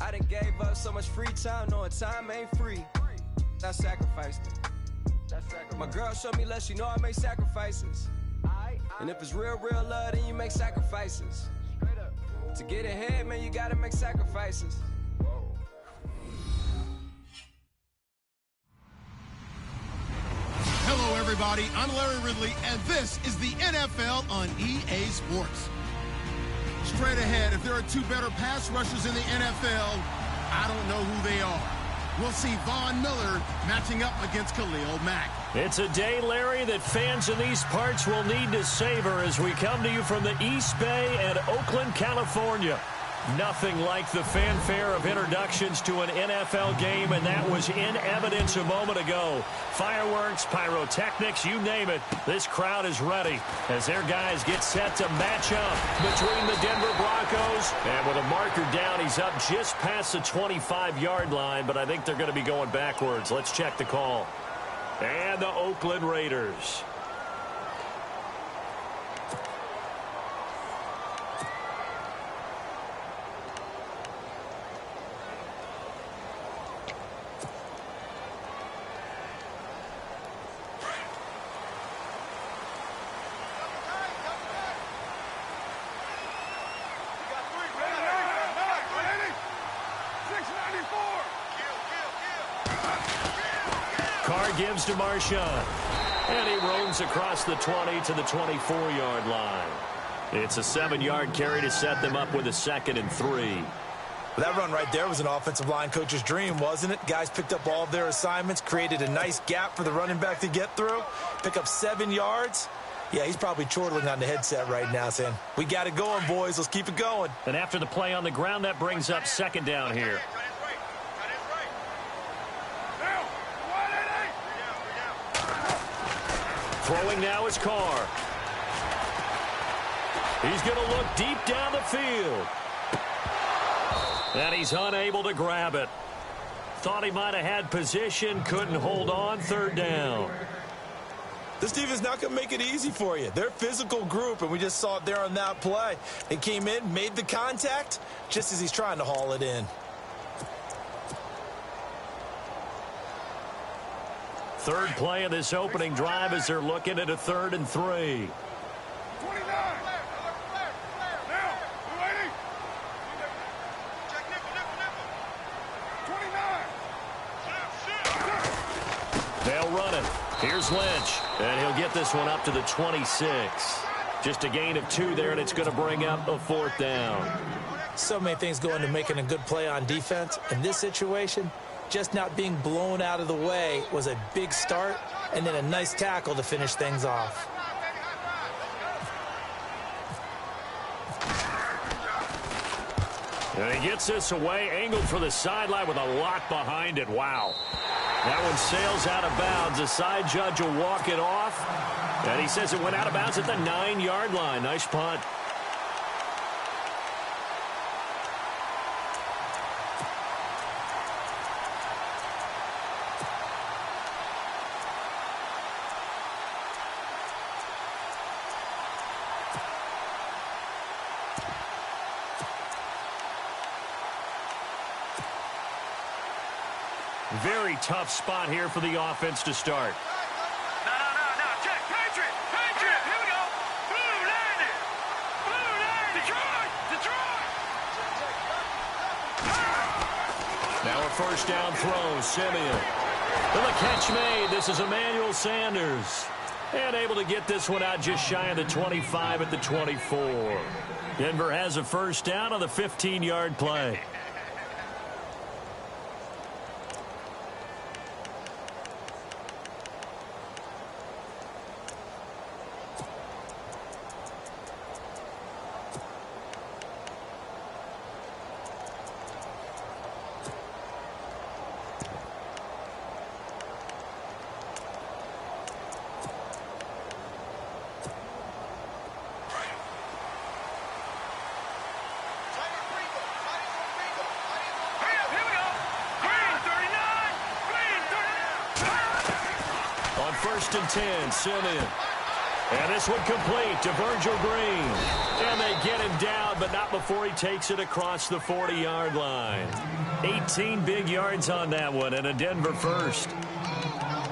I done gave up so much free time, knowing time ain't free. That's sacrifice. My girl showed me love, she know I make sacrifices. And if it's real love, then you make sacrifices. To get ahead, man, you gotta make sacrifices. Hello, everybody. I'm Larry Ridley, and this is the NFL on EA Sports. Straight ahead, if there are two better pass rushers in the NFL, I don't know who they are. We'll see Von Miller matching up against Khalil Mack. It's a day, Larry, that fans in these parts will need to savor as we come to you from the East Bay and Oakland, California. Nothing like the fanfare of introductions to an NFL game, and that was in evidence a moment ago. Fireworks, pyrotechnics, you name it. This crowd is ready as their guys get set to match up between the Denver Broncos. And with a marker down, he's up just past the 25-yard line, but I think they're going to be going backwards. Let's check the call. And the Oakland Raiders. Gives to Marshawn, and he roams across the 20 to the 24-yard line. It's a 7-yard carry to set them up with a 2nd and 3. That run right there was an offensive line coach's dream, wasn't it? Guys picked up all of their assignments, created a nice gap for the running back to get through, pick up 7 yards. Yeah, he's probably chortling on the headset right now saying, we got it going, boys. Let's keep it going. And after the play on the ground, that brings up 2nd down here. Throwing now is Carr. He's going to look deep down the field. And he's unable to grab it. Thought he might have had position, couldn't hold on, 3rd down. This defense not going to make it easy for you. They're a physical group, and we just saw it there on that play. They came in, made the contact, just as he's trying to haul it in. 3rd play of this opening drive as they're looking at a 3rd and 3. 29. They'll run it. Here's Lynch, and he'll get this one up to the 26. Just a gain of 2 there, and it's going to bring up a 4th down. So many things go into making a good play on defense. In this situation, just not being blown out of the way was a big start, and then a nice tackle to finish things off. And he gets this away, angled for the sideline with a lot behind it. Wow. That one sails out of bounds. The side judge will walk it off, and he says it went out of bounds at the 9-yard line. Nice punt. Very tough spot here for the offense to start. No. Check. Patriot. Here we go. Blue 90. Detroit. Now a 1st down throw. Simeon. With a catch made. This is Emmanuel Sanders. And able to get this one out just shy of the 25 at the 24. Denver has a 1st down on the 15-yard play. First and 10, Simeon. And this one complete to Virgil Green. And they get him down, but not before he takes it across the 40-yard line. 18 big yards on that one and a Denver first.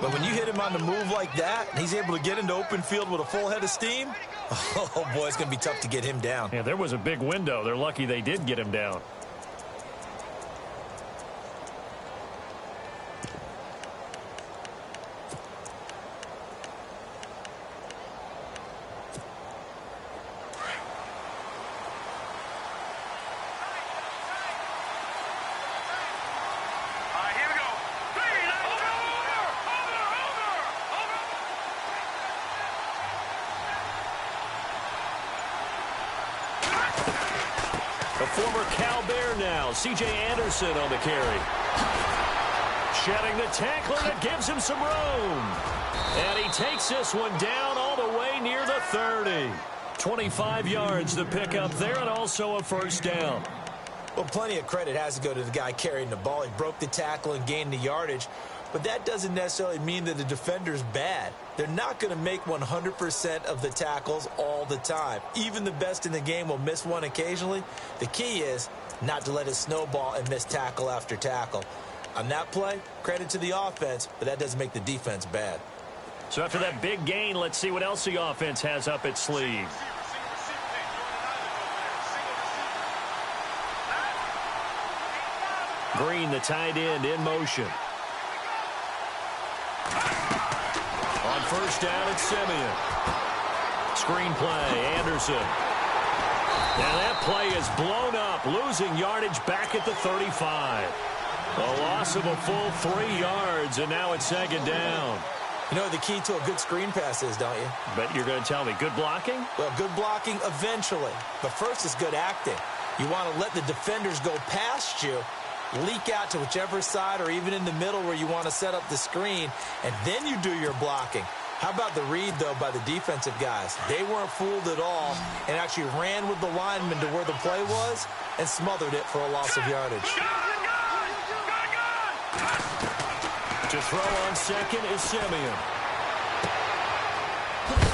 But when you hit him on the move like that, and he's able to get into open field with a full head of steam, oh, boy, it's going to be tough to get him down. Yeah, there was a big window. They're lucky they did get him down. The former Cal Bear now, C.J. Anderson on the carry. Shedding the tackle, and it gives him some room. And he takes this one down all the way near the 30. 25 yards to pick up there, and also a first down. Well, plenty of credit has to go to the guy carrying the ball. He broke the tackle and gained the yardage. But that doesn't necessarily mean that the defender's bad. They're not going to make 100% of the tackles all the time. Even the best in the game will miss one occasionally. The key is not to let it snowball and miss tackle after tackle. On that play, credit to the offense, but that doesn't make the defense bad. So after that big gain, let's see what else the offense has up its sleeve. Green, the tight end, in motion. On first down, it's Simeon. Screen play, Anderson. And that play is blown up, losing yardage back at the 35. A loss of a full 3 yards, and now it's second down. You know what the key to a good screen pass is, don't you? But you're going to tell me, good blocking? Well, good blocking eventually. But first is good acting. You want to let the defenders go past you, leak out to whichever side or even in the middle where you want to set up the screen, and then you do your blocking. How about the read, though, by the defensive guys? They weren't fooled at all and actually ran with the lineman to where the play was and smothered it for a loss of yardage. To throw on second is Simeon.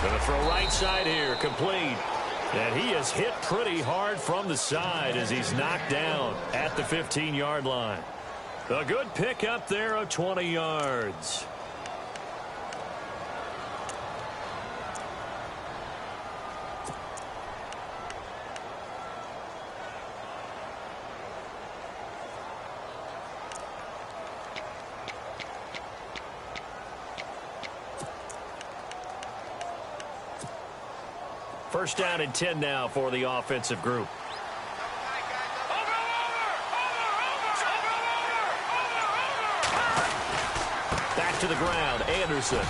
Going to throw right side here, complete. And he is hit pretty hard from the side as he's knocked down at the 15-yard line. A good pickup there of 20 yards. First down and 10 now for the offensive group. Back to the ground, Anderson.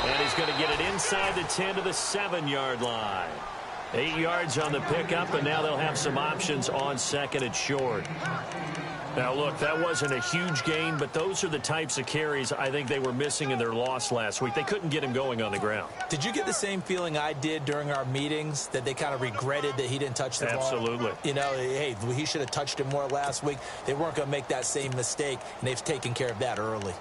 And he's going to get it inside the 10 to the 7-yard line. 8 yards on the pickup, and now they'll have some options on second and short. Now, look, that wasn't a huge gain, but those are the types of carries I think they were missing in their loss last week. They couldn't get him going on the ground. Did you get the same feeling I did during our meetings, that they kind of regretted that he didn't touch the ball? Absolutely. You know, hey, he should have touched it more last week. They weren't going to make that same mistake, and they've taken care of that early.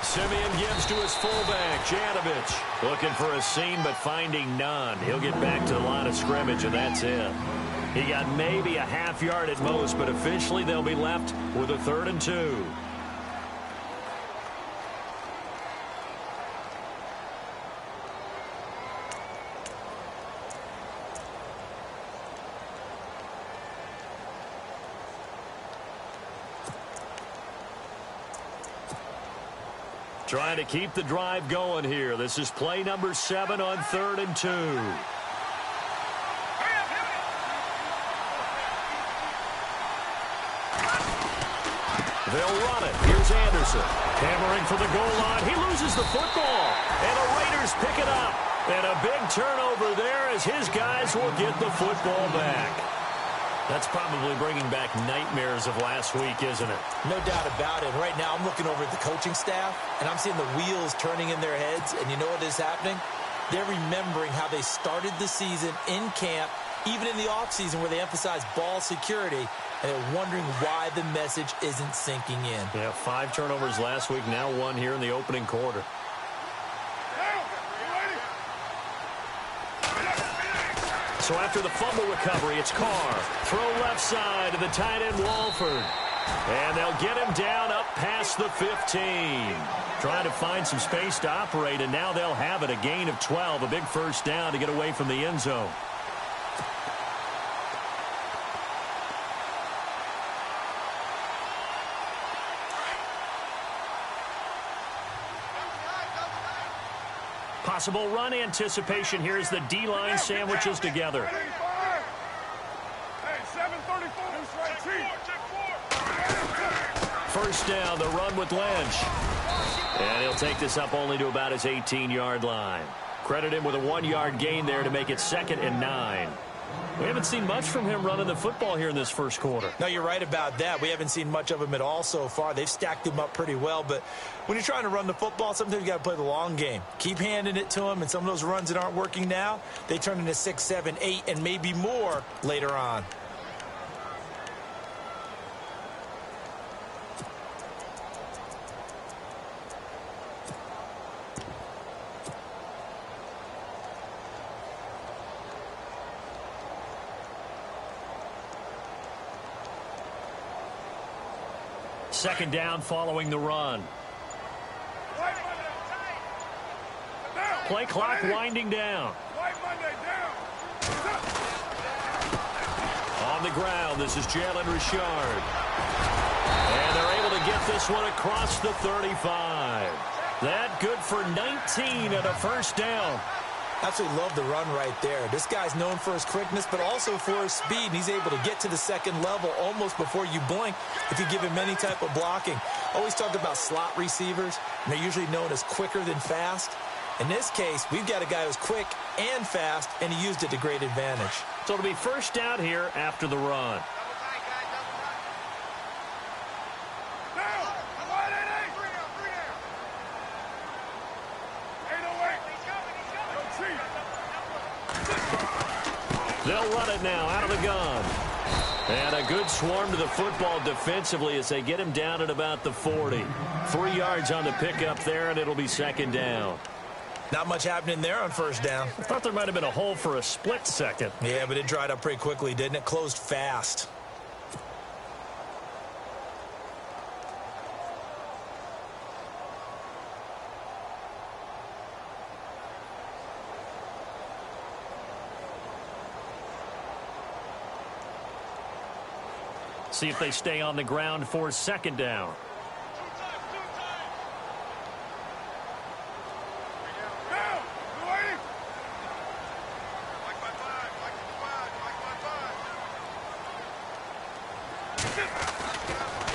Simeon gives to his fullback, Janovich. Looking for a seam, but finding none. He'll get back to the line of scrimmage, and that's it. He got maybe a half yard at most, but officially they'll be left with a 3rd and 2. Trying to keep the drive going here. This is play number 7 on 3rd and 2. They'll run it. Here's Anderson. Hammering for the goal line. He loses the football. And the Raiders pick it up. And a big turnover there as his guys will get the football back. That's probably bringing back nightmares of last week, isn't it? No doubt about it. Right now I'm looking over at the coaching staff, and I'm seeing the wheels turning in their heads, and you know what is happening? They're remembering how they started the season in camp, even in the offseason where they emphasize ball security, and they're wondering why the message isn't sinking in. Yeah, 5 turnovers last week, now 1 here in the opening quarter. So after the fumble recovery, it's Carr. Throw left side to the tight end, Walford. And they'll get him down up past the 15. Trying to find some space to operate, and now they'll have it. A gain of 12, a big first down to get away from the end zone. Possible run anticipation here as the D-line sandwiches together. First down, the run with Lynch. And he'll take this up only to about his 18-yard line. Credit him with a 1-yard gain there to make it 2nd and 9. We haven't seen much from him running the football here in this first quarter. No, you're right about that. We haven't seen much of him at all so far. They've stacked him up pretty well, but when you're trying to run the football, sometimes you got to play the long game. Keep handing it to him, and some of those runs that aren't working now, they turn into 6, 7, 8, and maybe more later on. Second down following the run. Play clock winding down. On the ground, this is Jalen Richard. And they're able to get this one across the 35. That good for 19 and a first down. Absolutely love the run right there. This guy's known for his quickness, but also for his speed. And he's able to get to the second level almost before you blink if you give him any type of blocking. Always talk about slot receivers, and they're usually known as quicker than fast. In this case, we've got a guy who's quick and fast, and he used it to great advantage. So it'll be first down here after the run. They'll run it now out of the gun. And a good swarm to the football defensively as they get him down at about the 40. 3 yards on the pickup there, and it'll be second down. Not much happening there on first down. I thought there might have been a hole for a split second. Yeah, but it dried up pretty quickly, didn't it? Closed fast. See if they stay on the ground for second down.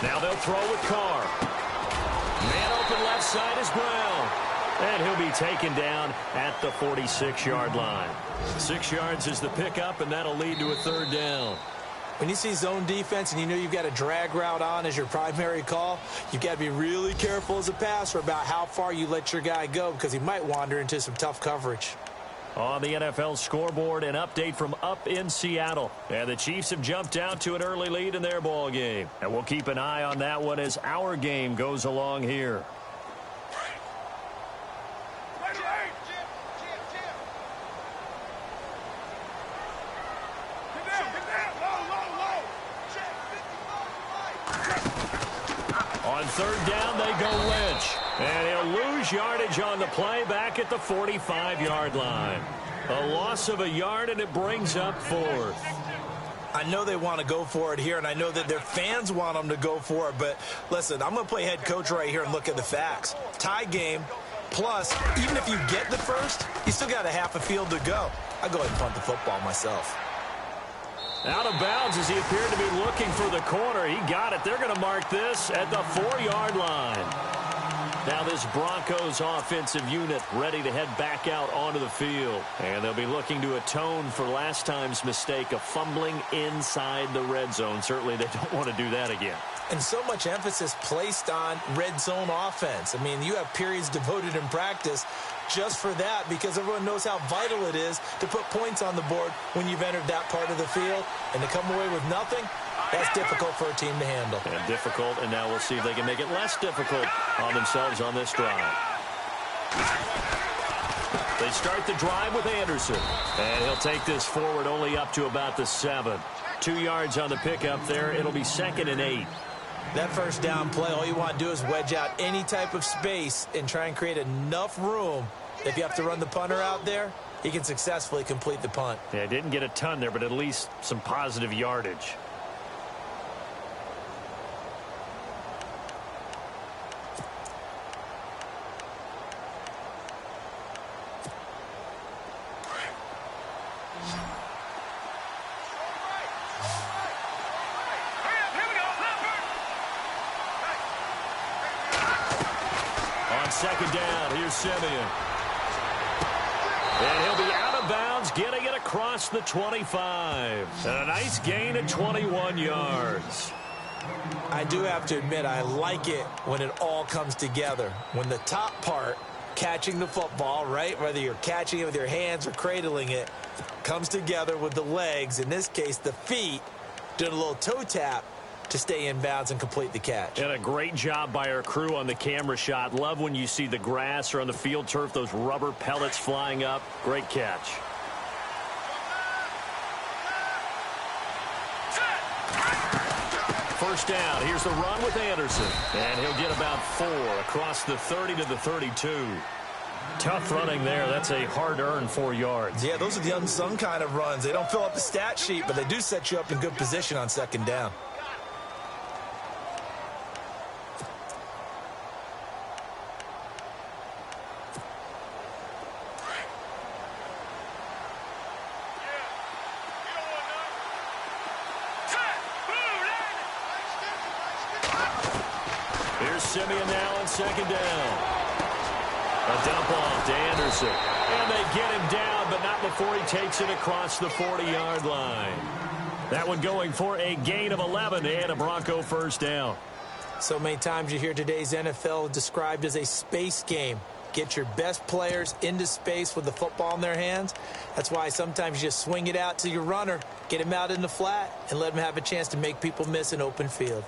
Now they'll throw with Carr. Man open left side is Brown. And he'll be taken down at the 46-yard line. 6 yards is the pickup, and that'll lead to a third down. When you see zone defense and you know you've got a drag route on as your primary call, you've got to be really careful as a passer about how far you let your guy go because he might wander into some tough coverage. On the NFL scoreboard, an update from up in Seattle. And the Chiefs have jumped out to an early lead in their ball game. And we'll keep an eye on that one as our game goes along here. On third down, they go Lynch. And he'll lose yardage on the play back at the 45-yard line. A loss of a yard, and it brings up fourth. I know they want to go for it here, and I know that their fans want them to go for it. But, listen, I'm going to play head coach right here and look at the facts. Tie game, plus, even if you get the first, you still got a half a field to go. I'll go ahead and punt the football myself. Out of bounds as he appeared to be looking for the corner. He got it. They're going to mark this at the 4-yard line. Now this Broncos offensive unit ready to head back out onto the field. And they'll be looking to atone for last time's mistake of fumbling inside the red zone. Certainly they don't want to do that again. And so much emphasis placed on red zone offense. I mean, you have periods devoted in practice just for that because everyone knows how vital it is to put points on the board when you've entered that part of the field. And to come away with nothing, that's difficult for a team to handle. And difficult, and now we'll see if they can make it less difficult on themselves on this drive. They start the drive with Anderson. And he'll take this forward only up to about the 7. 2 yards on the pickup there. It'll be 2nd and 8. That first down play, all you want to do is wedge out any type of space and try and create enough room. If you have to run the punter out there, he can successfully complete the punt. Yeah, didn't get a ton there, but at least some positive yardage. Second down, here's Simeon. And he'll be out of bounds, getting it across the 25. And a nice gain at 21 yards. I do have to admit, I like it when it all comes together. When the top part, catching the football, right, whether you're catching it with your hands or cradling it, comes together with the legs, in this case the feet, doing a little toe tap to stay in bounds and complete the catch. And a great job by our crew on the camera shot. Love when you see the grass or on the field turf, those rubber pellets flying up. Great catch. First down. Here's the run with Anderson. And he'll get about 4 across the 30 to the 32. Tough running there. That's a hard-earned 4 yards. Yeah, those are the unsung kind of runs. They don't fill up the stat sheet, but they do set you up in good position on second down. Simeon now on second down. A dump off to Anderson. And they get him down, but not before he takes it across the 40-yard line. That one going for a gain of 11 and a Bronco first down. So many times you hear today's NFL described as a space game. Get your best players into space with the football in their hands. That's why sometimes you just swing it out to your runner, get him out in the flat, and let him have a chance to make people miss an open field.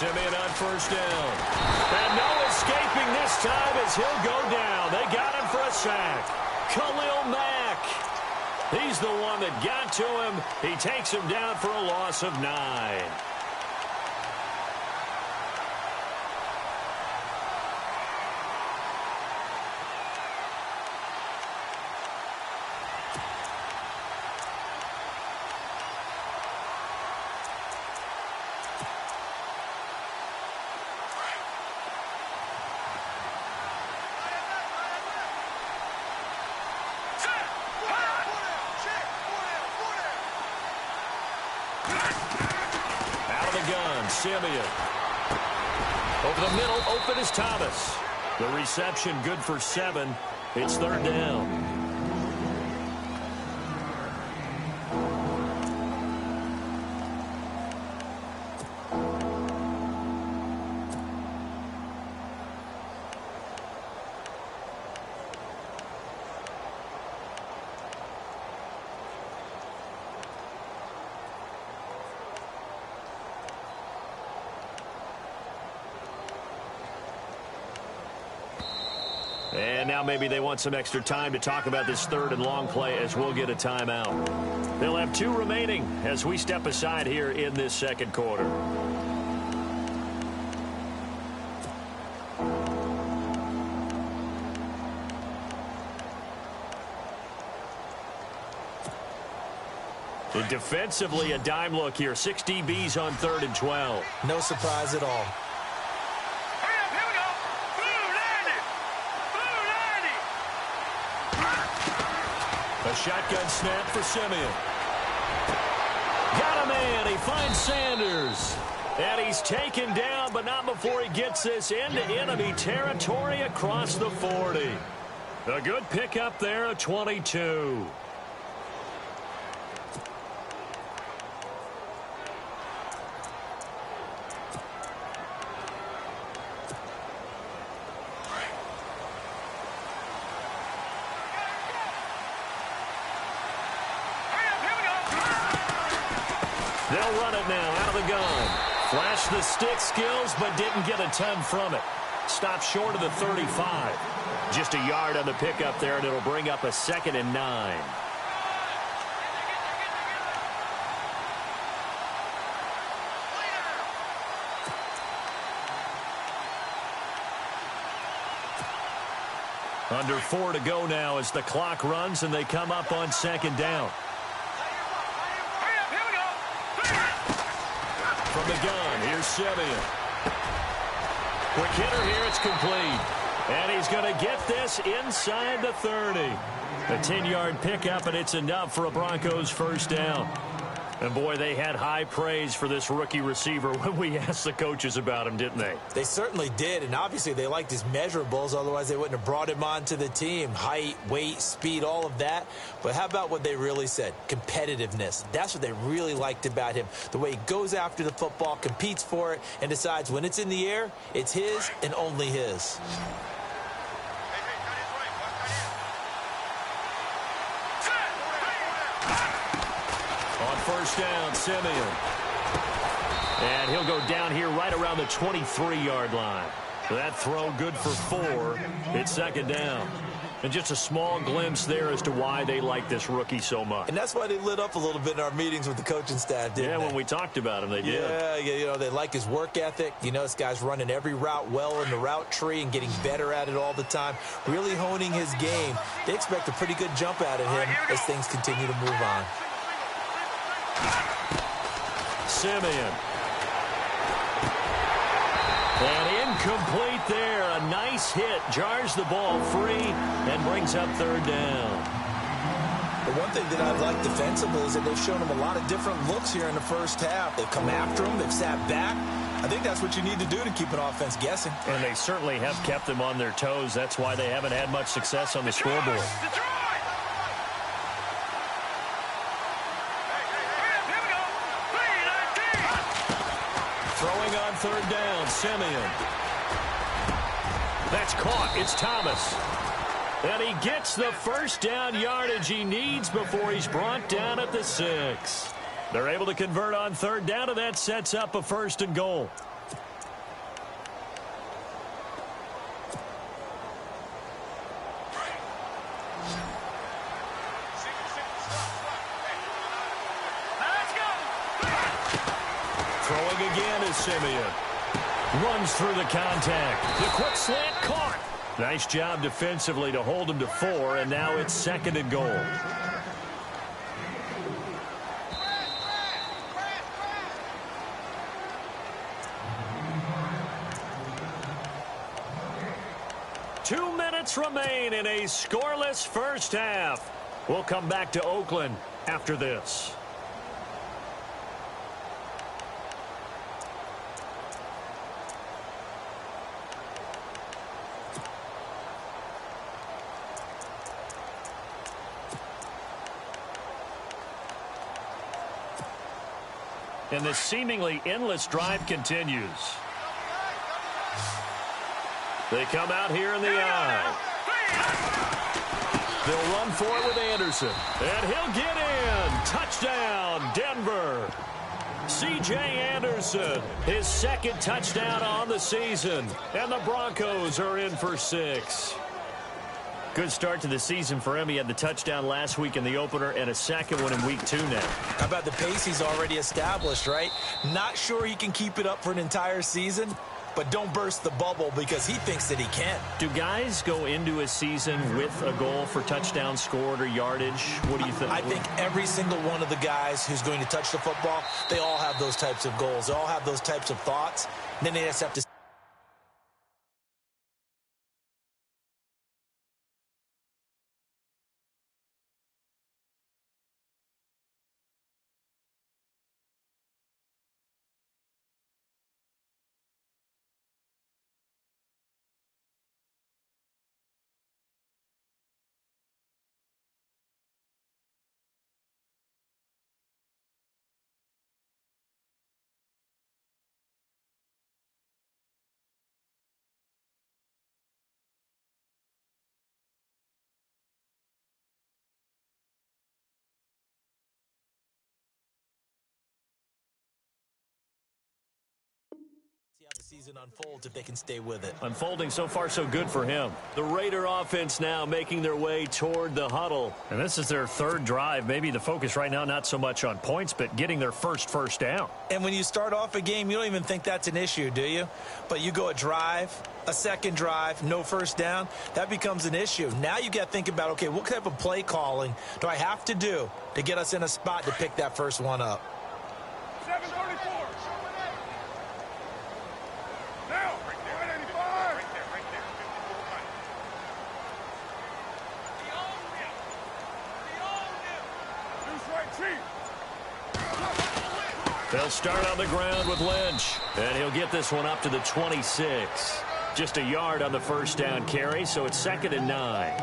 Simeon on first down. And no escaping this time as he'll go down. They got him for a sack. Khalil Mack. He's the one that got to him. He takes him down for a loss of 9. Simeon. Over the middle, open is Thomas. The reception good for 7. It's third down. And now maybe they want some extra time to talk about this third and long play as we'll get a timeout. They'll have 2 remaining as we step aside here in this second quarter. And defensively, a dime look here. 6 DBs on 3rd and 12. No surprise at all. A shotgun snap for Simeon. Got a man. He finds Sanders. And he's taken down, but not before he gets this into enemy territory across the 40. A good pickup there at 22. They'll run it now out of the gun. Flashed the stick skills, but didn't get a ton from it. Stopped short of the 35. Just a yard on the pickup there, and it'll bring up a 2nd and 9. Under 4 to go now as the clock runs, and they come up on 2nd down. From the gun, here's Simeon. Quick hitter here, it's complete. And he's going to get this inside the 30. A 10-yard pickup, and it's enough for a Broncos first down. And, boy, they had high praise for this rookie receiver when we asked the coaches about him, didn't they? They certainly did, and obviously they liked his measurables. Otherwise, they wouldn't have brought him onto the team. Height, weight, speed, all of that. But how about what they really said? Competitiveness. That's what they really liked about him. The way he goes after the football, competes for it, and decides when it's in the air, it's his and only his. First down, Simeon. And he'll go down here right around the 23-yard line. That throw good for 4. It's 2nd down. And just a small glimpse there as to why they like this rookie so much. And that's why they lit up a little bit in our meetings with the coaching staff, didn't they? Yeah, when we talked about him, they did. Yeah, you know, they like his work ethic. You know, this guy's running every route well in the route tree and getting better at it all the time, really honing his game. They expect a pretty good jump out of him as things continue to move on. Simeon. And incomplete there. A nice hit. Jars the ball free and brings up 3rd down. The one thing that I've liked defensively is that they've shown him a lot of different looks here in the first half. They've come after him. They've sat back. I think that's what you need to do to keep an offense guessing. And they certainly have kept them on their toes. That's why they haven't had much success on the scoreboard. Throwing on 3rd down, Simeon. That's caught. It's Thomas. And he gets the first down yardage he needs before he's brought down at the 6. They're able to convert on 3rd down, and that sets up a 1st and goal. Throwing again is Simeon. Runs through the contact. The quick slant caught. Nice job defensively to hold him to 4, and now it's 2nd and goal. Two minutes remain in a scoreless first half. We'll come back to Oakland after this. And the seemingly endless drive continues. They come out here in the eye. They'll run for it with Anderson. And he'll get in. Touchdown, Denver. C.J. Anderson, his 2nd touchdown on the season. And the Broncos are in for 6. Good start to the season for him. He had the touchdown last week in the opener and a 2nd one in week 2 now. How about the pace he's already established, right? Not sure he can keep it up for an entire season, but don't burst the bubble because he thinks that he can. Do guys go into a season with a goal for touchdown scored or yardage? What do you think? I think every single one of the guys who's going to touch the football, they all have those types of goals. They all have those types of thoughts. And then they just have to season unfolds if they can stay with it. Unfolding so far so good for him. The Raider offense now making their way toward the huddle. And this is their third drive. Maybe the focus right now not so much on points, but getting their first down. And when you start off a game, you don't even think that's an issue, do you? But you go a drive, a second drive, no first down, that becomes an issue. Now you got to think about, okay, what type of play calling do I have to do to get us in a spot to pick that first one up? 734. Now, right there, 185. Right there, 54. They'll start on the ground with Lynch, and he'll get this one up to the 26. Just a yard on the first down carry, so it's 2nd and 9.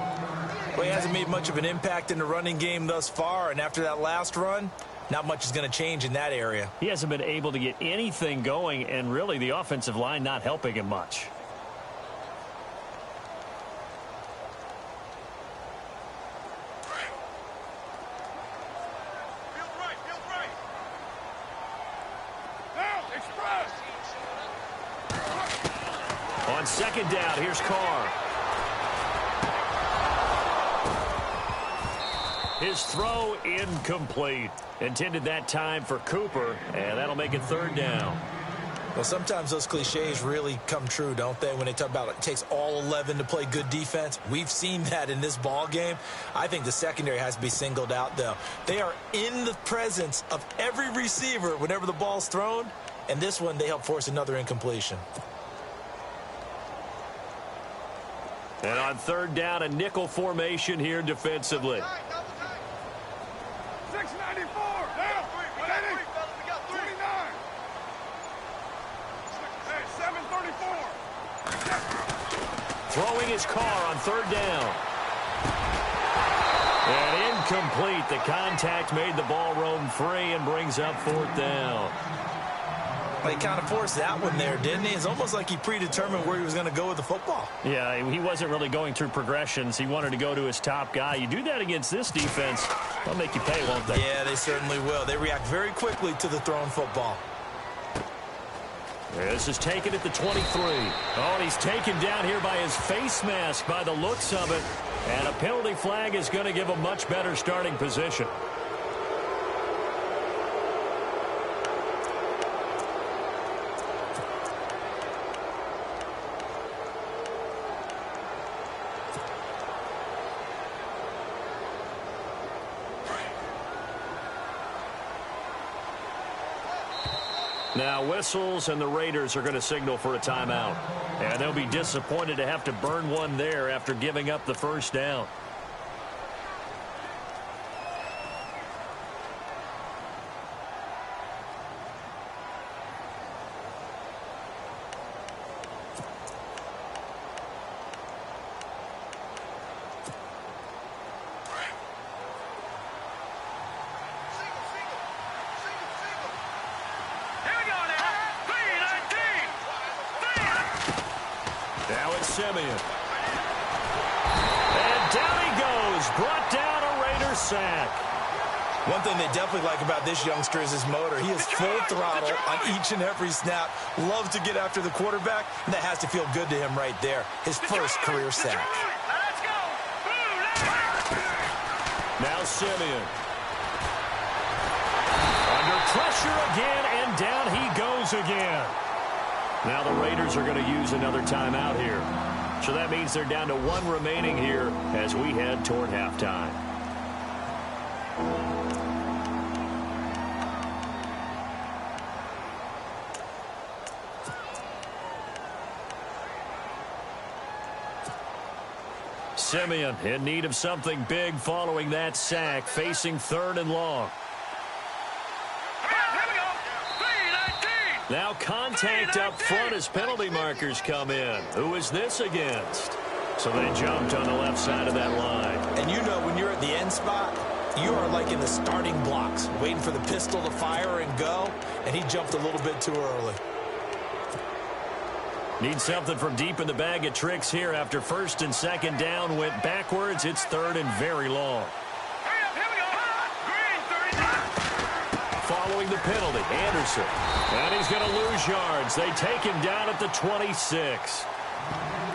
Well, he hasn't made much of an impact in the running game thus far, and after that last run, not much is going to change in that area. He hasn't been able to get anything going, and really the offensive line not helping him much. Field right. Now, express. On 2nd down, here's Carr. His throw incomplete. Intended that time for Cooper, and that'll make it 3rd down. Well, sometimes those cliches really come true, don't they? When they talk about it takes all 11 to play good defense. We've seen that in this ball game. I think the secondary has to be singled out, though. They are in the presence of every receiver whenever the ball's thrown, and this one they help force another incompletion. And on 3rd down, a nickel formation here defensively. 694. Now, 29. Hey, 734. Throwing his Carr on 3rd down. And incomplete. The contact made the ball roam free and brings up 4th down. Well, he kind of forced that one there, didn't he? It's almost like he predetermined where he was going to go with the football. Yeah, he wasn't really going through progressions. He wanted to go to his top guy. You do that against this defense, they'll make you pay, won't they? Yeah, they certainly will. They react very quickly to the thrown football. This is taken at the 23. Oh, and he's taken down here by his face mask by the looks of it. And a penalty flag is going to give a much better starting position. Now whistles, and the Raiders are going to signal for a timeout. And they'll be disappointed to have to burn one there after giving up the first down. Simeon. And down he goes. Brought down a Raider sack. One thing they definitely like about this youngster is his motor. He is full throttle on each and every snap. Loves to get after the quarterback, and that has to feel good to him right there. His first career sack. Let's go. Now Simeon. Under pressure again, and down he goes again. Now the Raiders are going to use another timeout here. So that means they're down to 1 remaining here as we head toward halftime. Simeon in need of something big following that sack, facing 3rd and long. Now contact up front as penalty markers come in. Who is this against? So they jumped on the left side of that line. And you know when you're at the end spot, you are like in the starting blocks, waiting for the pistol to fire and go, and he jumped a little bit too early. Need something from deep in the bag of tricks here after 1st and 2nd down went backwards. It's 3rd and very long. Hurry up, here we go. Green, 39. following the penalty. Anderson. And he's going to lose yards. They take him down at the 26.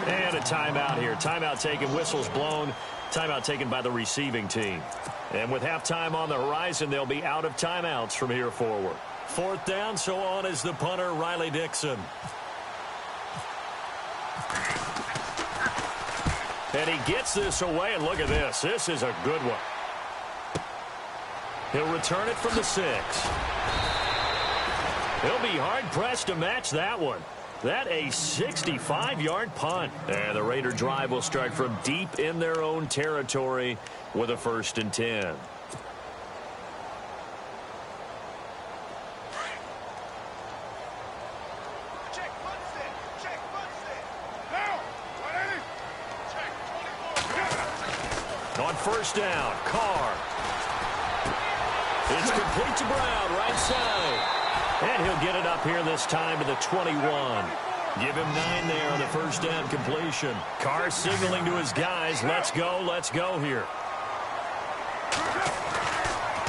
And a timeout here. Timeout taken, whistles blown. Timeout taken by the receiving team. And with halftime on the horizon, they'll be out of timeouts from here forward. 4th down, so on is the punter, Riley Dixon. And he gets this away, and look at this. This is a good one. He'll return it from the 6. He'll be hard-pressed to match that one. That a 65-yard punt. And the Raider drive will start from deep in their own territory with a 1st and 10. On 1st down, Carr. It's complete to Brown, right side. And he'll get it up here this time to the 21. Give him 9 there on the 1st down completion. Carr signaling to his guys, let's go here.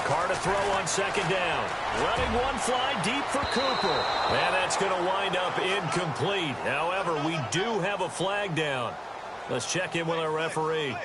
Carr to throw on 2nd down. Letting one fly deep for Cooper. And that's going to wind up incomplete. However, we do have a flag down. Let's check in with our referee.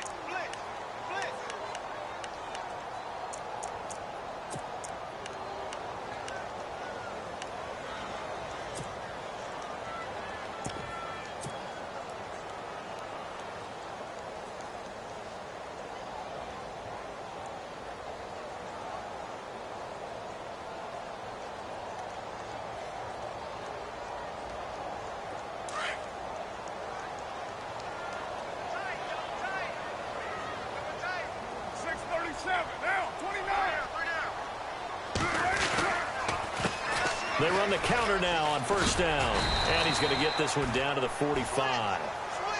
They run the counter now on 1st down. And he's going to get this one down to the 45.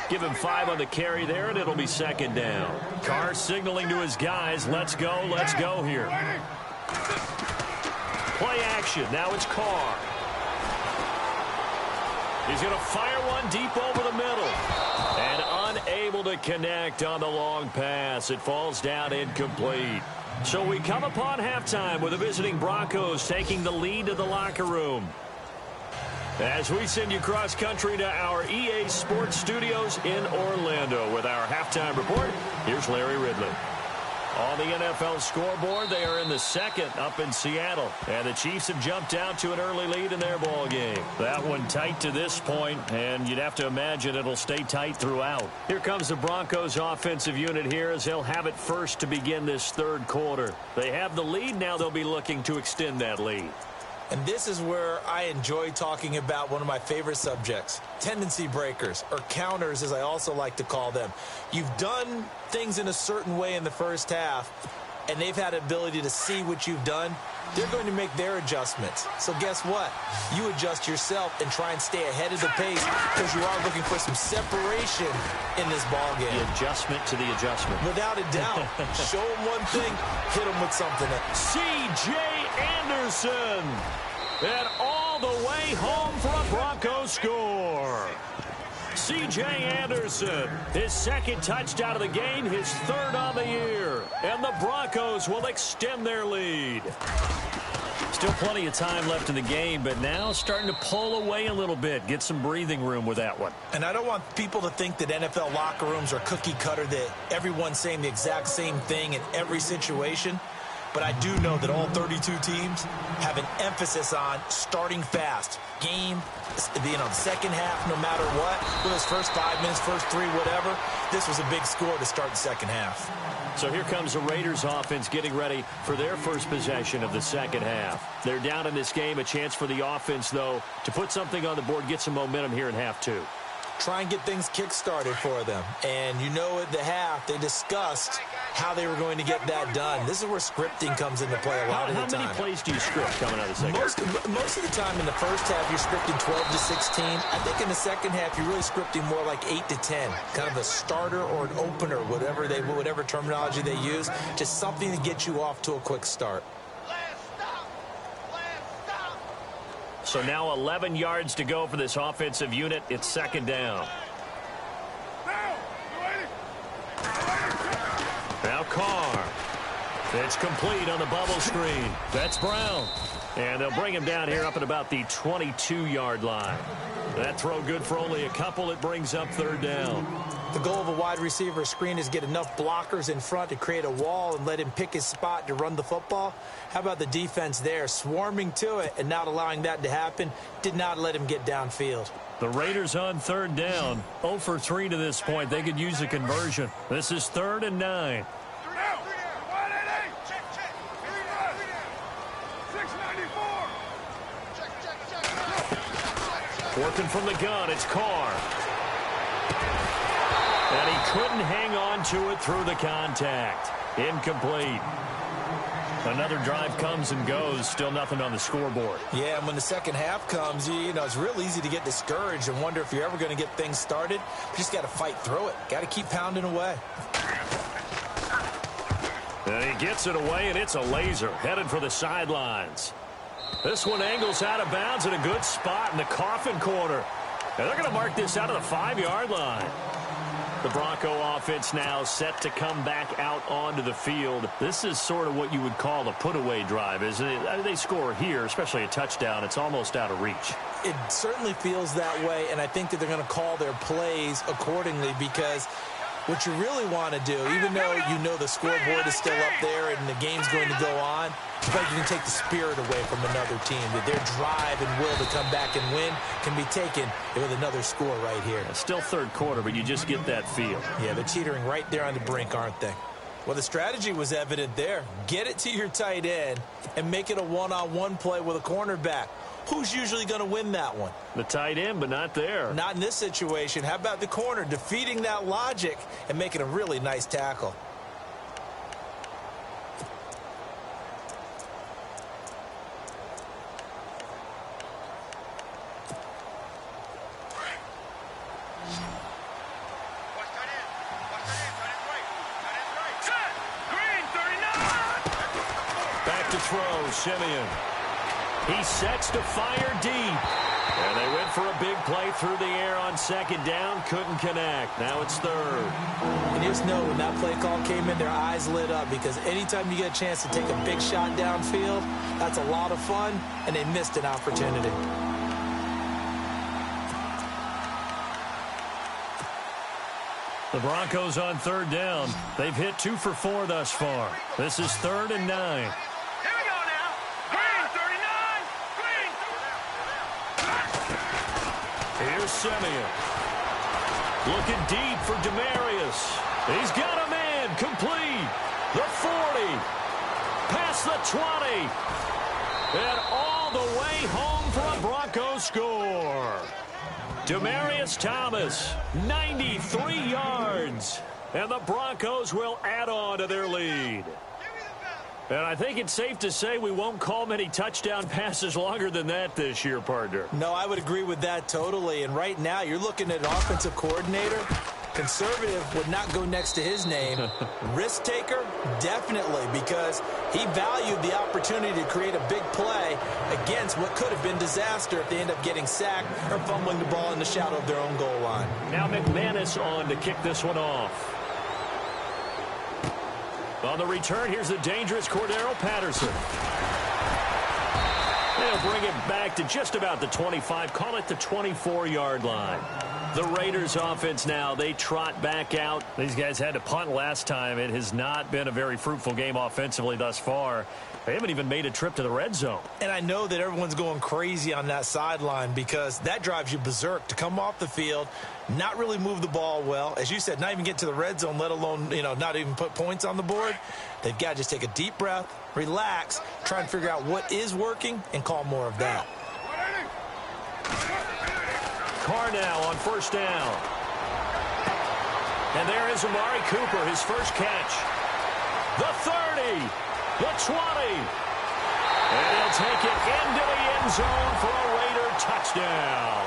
Give him 5 on the carry there, and it'll be 2nd down. Carr signaling to his guys, let's go here. Play action. Now it's Carr. He's going to fire one deep over the middle. And unable to connect on the long pass. It falls down incomplete. So we come upon halftime with the visiting Broncos taking the lead to the locker room. As we send you cross country to our EA Sports Studios in Orlando with our halftime report, here's Larry Ridley. On the NFL scoreboard, they are in the 2nd up in Seattle. And the Chiefs have jumped out to an early lead in their ball game. That one tight to this point, and you'd have to imagine it'll stay tight throughout. Here comes the Broncos offensive unit here as they'll have it first to begin this 3rd quarter. They have the lead. Now they'll be looking to extend that lead. And this is where I enjoy talking about one of my favorite subjects, tendency breakers, or counters as I also like to call them. You've done things in a certain way in the first half, and they've had an ability to see what you've done. They're going to make their adjustments. So guess what? You adjust yourself and try and stay ahead of the pace because you are looking for some separation in this ball game. The adjustment to the adjustment. Without a doubt. Show them one thing, hit them with something else. C.J. Anderson. And all the way home for a Broncos score. C.J. Anderson, his 2nd touchdown of the game, his 3rd on the year. And the Broncos will extend their lead. Still plenty of time left in the game, but now starting to pull away a little bit. Get some breathing room with that one. And I don't want people to think that NFL locker rooms are cookie cutter, that everyone's saying the exact same thing in every situation. But I do know that all 32 teams have an emphasis on starting fast. Game, being on the 2nd half, no matter what. Whether it's first 5 minutes, first 3, whatever. This was a big score to start the 2nd half. So here comes the Raiders offense getting ready for their first possession of the 2nd half. They're down in this game. A chance for the offense, though, to put something on the board, get some momentum here in half 2. Try and get things kick-started for them. And you know at the half, they discussed how they were going to get that done. This is where scripting comes into play a lot of the time. How many plays do you script coming out of the 2nd? Most of the time in the first half, you're scripting 12 to 16. I think in the 2nd half, you're really scripting more like 8 to 10. Kind of a starter or an opener, whatever terminology they use. Just something to get you off to a quick start. So now 11 yards to go for this offensive unit. It's 2nd down. Now Carr. It's complete on the bubble screen. That's Brown. And they'll bring him down here up at about the 22-yard line. That throw good for only a couple. It brings up third down. The goal of a wide receiver screen is get enough blockers in front to create a wall and let him pick his spot to run the football. How about the defense there, swarming to it and not allowing that to happen? Did not let him get downfield. The Raiders on third down. 0 for 3 to this point. They could use a conversion. This is 3rd and 9. Working from the gun, it's Carr. And he couldn't hang on to it through the contact. Incomplete. Another drive comes and goes. Still nothing on the scoreboard. Yeah, and when the second half comes, you know, it's real easy to get discouraged and wonder if you're ever going to get things started. You just got to fight through it. Got to keep pounding away. And he gets it away, and it's a laser. Headed for the sidelines. This one angles out of bounds in a good spot in the coffin corner. And they're going to mark this out of the 5-yard line. The Bronco offense now set to come back out onto the field. This is sort of what you would call a put-away drive, isn't it? They score here, especially a touchdown. It's almost out of reach. It certainly feels that way, and I think that they're going to call their plays accordingly because what you really want to do, even though you know the scoreboard is still up there and the game's going to go on, but you can take the spirit away from another team, that their drive and will to come back and win can be taken with another score right here. It's still third quarter, but you just get that feel. Yeah, they're teetering right there on the brink, aren't they? Well, the strategy was evident there. Get it to your tight end and make it a one-on-one play with a cornerback. Who's usually going to win that one? The tight end, but not there. Not in this situation. How about the corner defeating that logic and making a really nice tackle? Back to throw, Simeon. He sets to fire deep. And they went for a big play through the air on second down. Couldn't connect. Now it's third. And you just know when that play call came in, their eyes lit up because anytime you get a chance to take a big shot downfield, that's a lot of fun, and they missed an opportunity. The Broncos on third down. They've hit 2 for 4 thus far. This is 3rd and 9. Here's Simeon. Looking deep for Demarius. He's got a man. Complete. The 40. Past the 20. And all the way home for a Broncos score. Demarius Thomas, 93 yards. And the Broncos will add on to their lead. And I think it's safe to say we won't call many touchdown passes longer than that this year, partner. No, I would agree with that totally. And right now, you're looking at an offensive coordinator. Conservative would not go next to his name. Risk taker, definitely, because he valued the opportunity to create a big play against what could have been disaster if they end up getting sacked or fumbling the ball in the shadow of their own goal line. Now McManus on to kick this one off. On the return, here's the dangerous Cordero Patterson. They'll bring it back to just about the 25, call it the 24-yard line. The Raiders offense now, they trot back out. These guys had to punt last time. It has not been a very fruitful game offensively thus far. They haven't even made a trip to the red zone. And I know that everyone's going crazy on that sideline because that drives you berserk to come off the field, not really move the ball well. As you said, not even get to the red zone, let alone, not even put points on the board. They've got to just take a deep breath, relax, try and figure out what is working and call more of that. Carr now on first down. And there is Amari Cooper, his first catch. The 30, the 20. And he'll take it into the end zone for a Raider touchdown.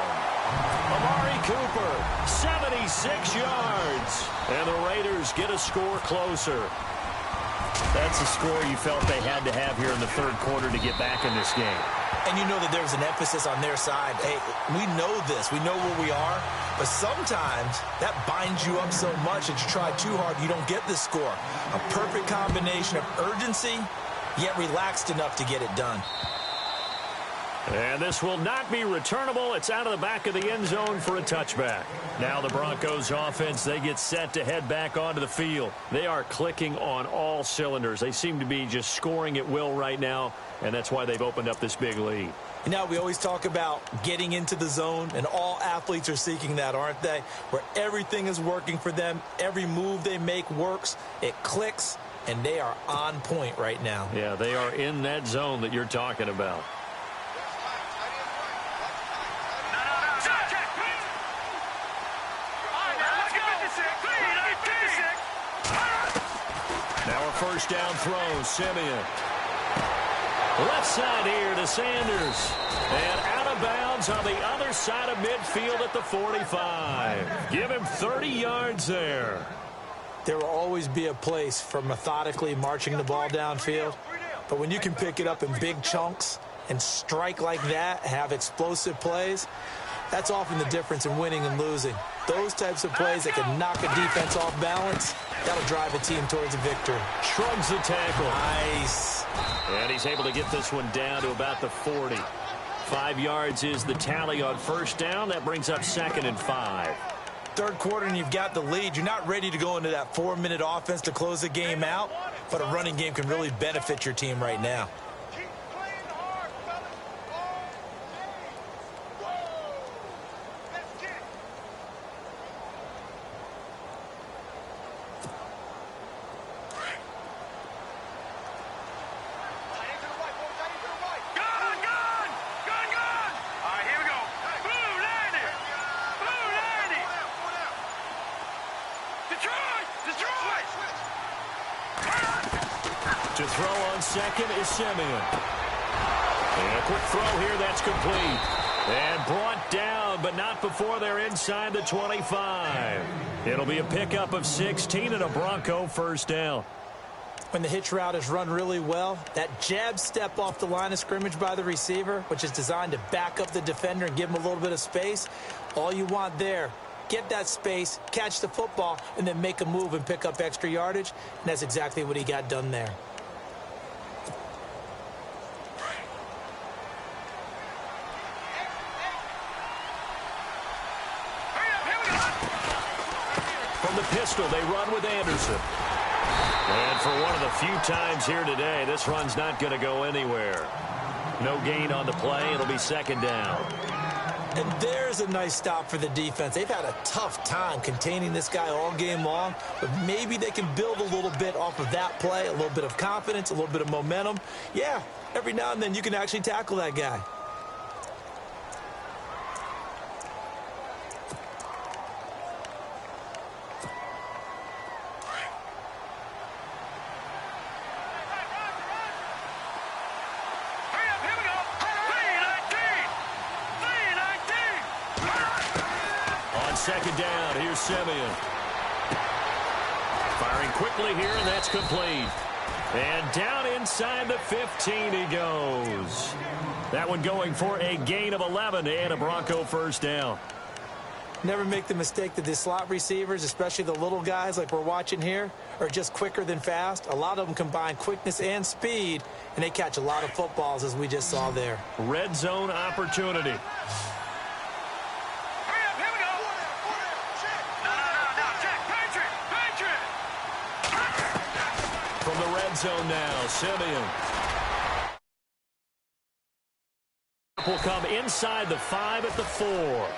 Amari Cooper, 76 yards. And the Raiders get a score closer. That's a score you felt they had to have here in the third quarter to get back in this game. And you know that there's an emphasis on their side. Hey, we know this. We know where we are. But sometimes that binds you up so much that you try too hard, you don't get the score. A perfect combination of urgency, yet relaxed enough to get it done. And this will not be returnable. It's out of the back of the end zone for a touchback. Now the Broncos offense, they get set to head back onto the field. They are clicking on all cylinders. They seem to be just scoring at will right now, and that's why they've opened up this big lead. You know, we always talk about getting into the zone, and all athletes are seeking that, aren't they? Where everything is working for them. Every move they make works. It clicks, and they are on point right now. Yeah, they are in that zone that you're talking about. Now a first down throw, Simeon. Left side here to Sanders. And out of bounds on the other side of midfield at the 45. Give him 30 yards there. There will always be a place for methodically marching the ball downfield. But when you can pick it up in big chunks and strike like that, have explosive plays, that's often the difference in winning and losing. Those types of plays that can knock a defense off balance, that'll drive a team towards a victory. Shrugs the tackle. Nice. And he's able to get this one down to about the 40. 5 yards is the tally on first down. That brings up 2nd and 5. Third quarter and you've got the lead. You're not ready to go into that 4-minute offense to close the game out, but a running game can really benefit your team right now. To throw on second is Simeon. And a quick throw here, that's complete. And brought down, but not before they're inside the 25. It'll be a pickup of 16 and a Bronco first down. When the hitch route is run really well, that jab step off the line of scrimmage by the receiver, which is designed to back up the defender and give him a little bit of space, all you want there, get that space, catch the football, and then make a move and pick up extra yardage. And that's exactly what he got done there. From the pistol, they run with Anderson. And for one of the few times here today, this run's not going to go anywhere. No gain on the play. It'll be 2nd down. And there's a nice stop for the defense. They've had a tough time containing this guy all game long, but maybe they can build a little bit off of that play, a little bit of confidence, a little bit of momentum. Yeah, every now and then you can actually tackle that guy. Second down, here's Simeon. Firing quickly here, and that's complete. And down inside the 15 he goes. That one going for a gain of 11 and a Bronco first down. Never make the mistake that the slot receivers, especially the little guys like we're watching here, are just quicker than fast. A lot of them combine quickness and speed, and they catch a lot of footballs, as we just saw there. Red zone opportunity. From the red zone now, Simeon will come inside the 5 at the 4.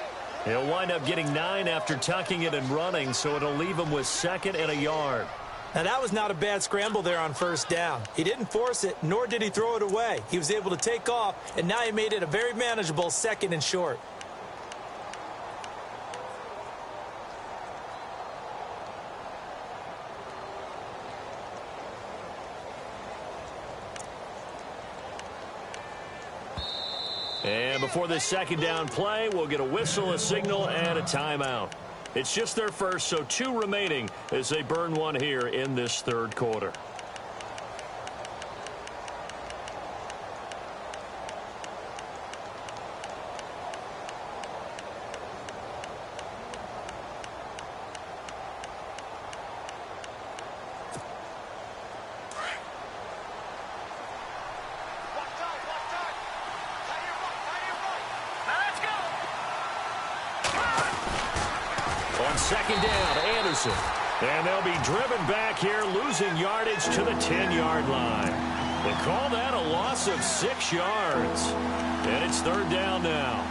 He'll wind up getting 9 after tucking it and running, so it'll leave him with 2nd and a yard. Now, that was not a bad scramble there on first down. He didn't force it, nor did he throw it away. He was able to take off, and now he made it a very manageable 2nd and short. And before this 2nd down play, we'll get a whistle, a signal, and a timeout. It's just their first, so 2 remaining as they burn one here in this 3rd quarter. second down. Anderson. And they'll be driven back here, losing yardage to the 10-yard line. They call that a loss of 6 yards. And it's third down now.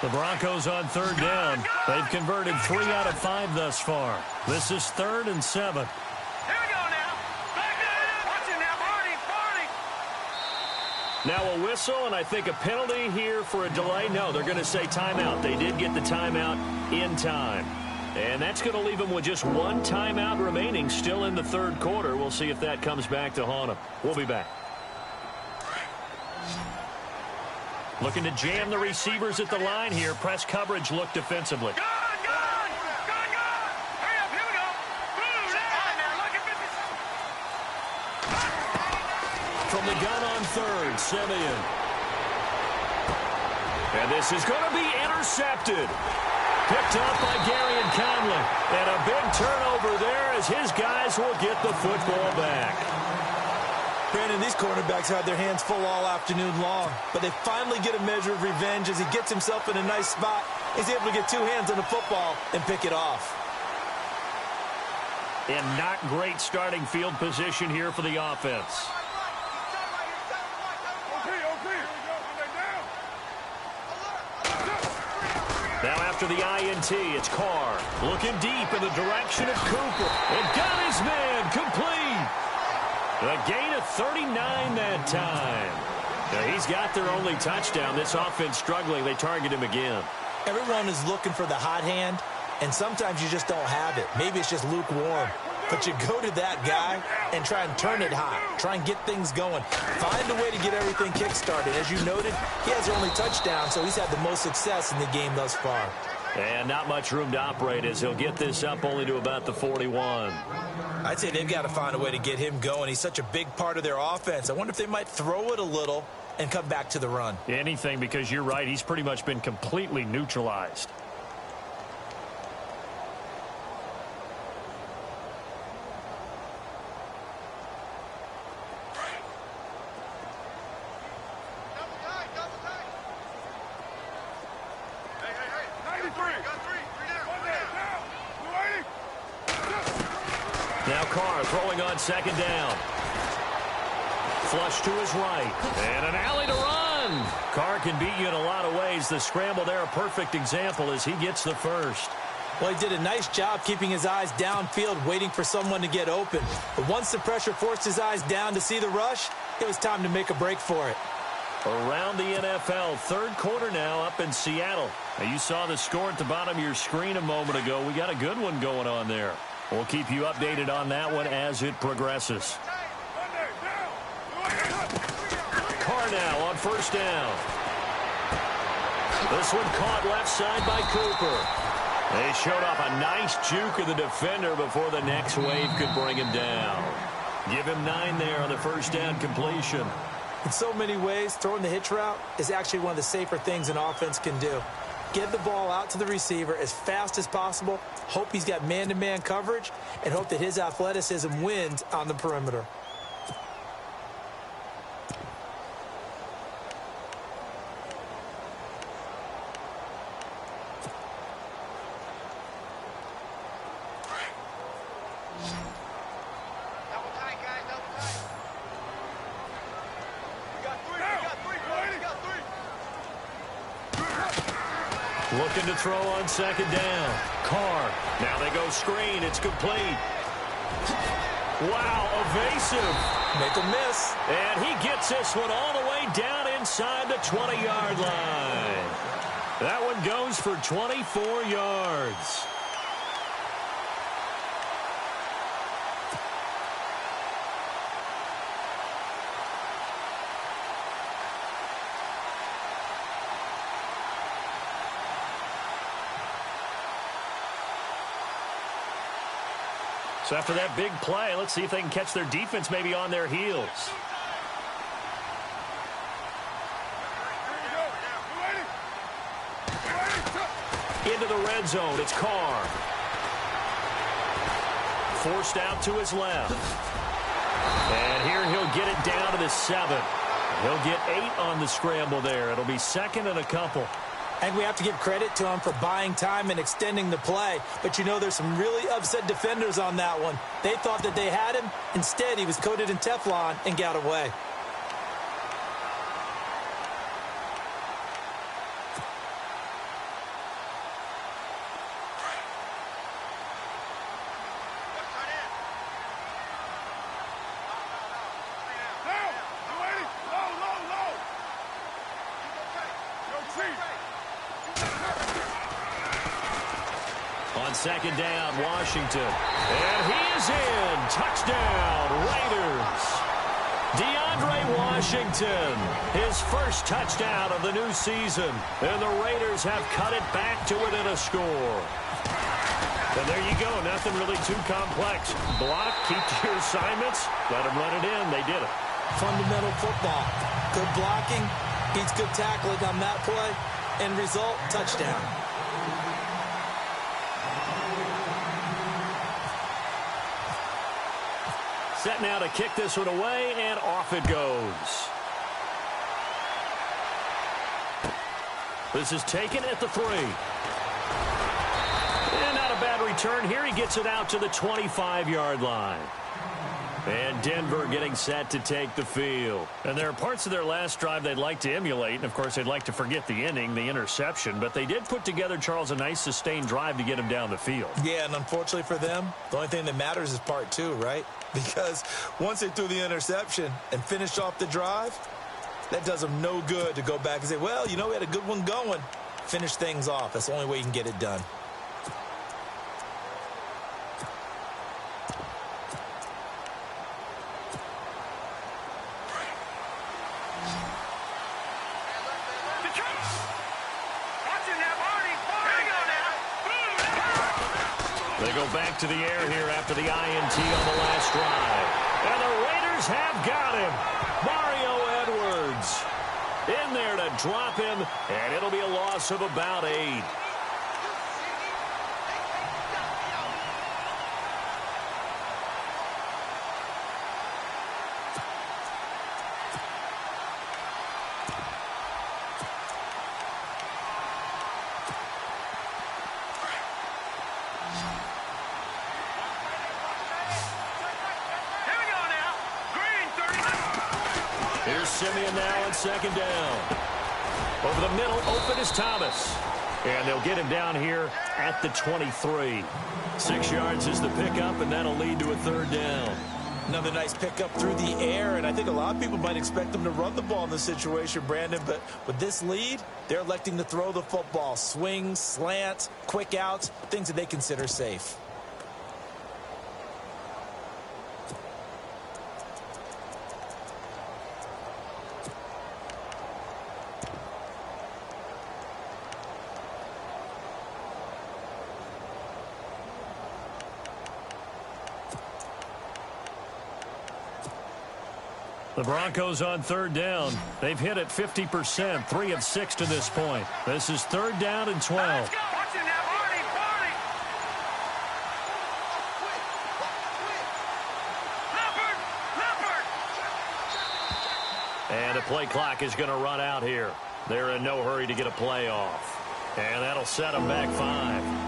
The Broncos on third down. They've converted 3 out of 5 thus far. This is 3rd and 7. Here we go now. Back there. Watch it now, Barney. Now a whistle and I think a penalty here for a delay. No, they're going to say timeout. They did get the timeout in time. And that's going to leave them with just 1 timeout remaining still in the third quarter. We'll see if that comes back to haunt them. We'll be back. Looking to jam the receivers at the line here. Press coverage look defensively. Gone. Hurry up, here we go. Move now. Look at this. From the gun on third, Simeon. And this is going to be intercepted. Picked up by Gary and Conley. And a big turnover there as his guys will get the football back. Brandon, these cornerbacks had their hands full all afternoon long, but they finally get a measure of revenge as he gets himself in a nice spot. He's able to get 2 hands on the football and pick it off. And not great starting field position here for the offense. Now after the INT, it's Carr looking deep in the direction of Cooper. And got his man complete. A gain of 39 that time. Now he's got their only touchdown. This offense struggling. They target him again. Everyone is looking for the hot hand, and sometimes you just don't have it. Maybe it's just lukewarm. But you go to that guy and try and turn it hot. Try and get things going. Find a way to get everything kick-started. As you noted, he has their only touchdown, so he's had the most success in the game thus far. And not much room to operate as he'll get this up only to about the 41. I'd say they've got to find a way to get him going. He's such a big part of their offense. I wonder if they might throw it a little and come back to the run. Anything, because you're right. He's pretty much been completely neutralized. Now Carr throwing on second down. Flush to his right. And an alley to run. Carr can beat you in a lot of ways. The scramble there, a perfect example as he gets the first. Well, he did a nice job keeping his eyes downfield, waiting for someone to get open. But once the pressure forced his eyes down to see the rush, it was time to make a break for it. Around the NFL, third quarter now up in Seattle. Now, you saw the score at the bottom of your screen a moment ago. We got a good one going on there. We'll keep you updated on that one as it progresses. Carr now on first down. This one caught left side by Cooper. They showed off a nice juke of the defender before the next wave could bring him down. Give him 9 there on the first down completion. In so many ways, throwing the hitch route is actually one of the safer things an offense can do. Get the ball out to the receiver as fast as possible, hope he's got man-to-man coverage, and hope that his athleticism wins on the perimeter. Looking to throw on second down. Carr. Now they go screen. It's complete. Wow, evasive. Make a miss. And he gets this one all the way down inside the 20-yard line. That one goes for 24 yards. So after that big play, let's see if they can catch their defense maybe on their heels. Into the red zone, it's Carr. Forced out to his left. And here he'll get it down to the 7. He'll get 8 on the scramble there. It'll be 2nd and a couple. And we have to give credit to him for buying time and extending the play. But, you know, there's some really upset defenders on that one. They thought that they had him. Instead, he was coated in Teflon and got away. On 2nd down, Washington. And he is in. Touchdown, Raiders. DeAndre Washington, his first touchdown of the new season. And the Raiders have cut it back to within a score. And there you go. Nothing really too complex. Block, keep to your assignments. Let them run it in. They did it. Fundamental football. Good blocking, beats good tackling on that play. End result, touchdown. Set now to kick this one away, and off it goes. This is taken at the 3. And not a bad return here. He gets it out to the 25-yard line. And Denver getting set to take the field. And there are parts of their last drive they'd like to emulate. And, of course, they'd like to forget the inning, the interception. But they did put together, Charles, a nice sustained drive to get him down the field. Yeah, and unfortunately for them, the only thing that matters is part 2, right? Because once they threw the interception and finished off the drive, that does them no good to go back and say, well, you know, we had a good one going. Finish things off. That's the only way you can get it done. They go back to the air here after the INT on the last drive. And the Raiders have got him. Mario Edwards in there to drop him, and it'll be a loss of about 8. Simeon now on 2nd down. Over the middle, open is Thomas. And they'll get him down here at the 23. 6 yards is the pickup, and that'll lead to a 3rd down. Another nice pickup through the air, and I think a lot of people might expect them to run the ball in this situation, Brandon, but with this lead, they're electing to throw the football. Swings, slants, quick outs, things that they consider safe. The Broncos on 3rd down. They've hit it 50%, 3 of 6 to this point. This is 3rd down and 12. Let's go. Watch it now, Barney. Leopard. And the play clock is going to run out here. They're in no hurry to get a play off. And that'll set them back 5.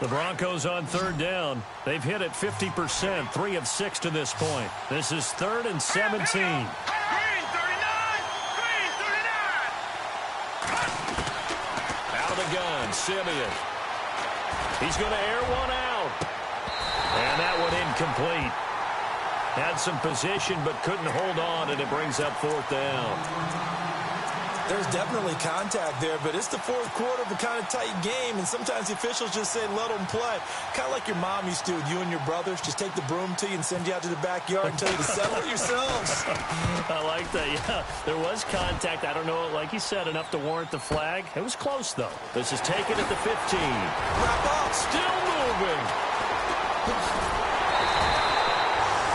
The Broncos on 3rd down. They've hit it 50%, 3 of 6 to this point. This is 3rd and 17. Green 39. Green 39. Out of the gun, Simeon. He's going to air one out. And that one incomplete. Had some position but couldn't hold on, and it brings up 4th down. There's definitely contact there, but it's the fourth quarter of a kind of tight game, and sometimes the officials just say, let them play. Kind of like your mom used to with you and your brothers. Just take the broom to you and send you out to the backyard and tell you to settle it yourselves. I like that, yeah. There was contact. I don't know, like you said, enough to warrant the flag. It was close, though. This is taken at the 15. Wrap up. Still moving.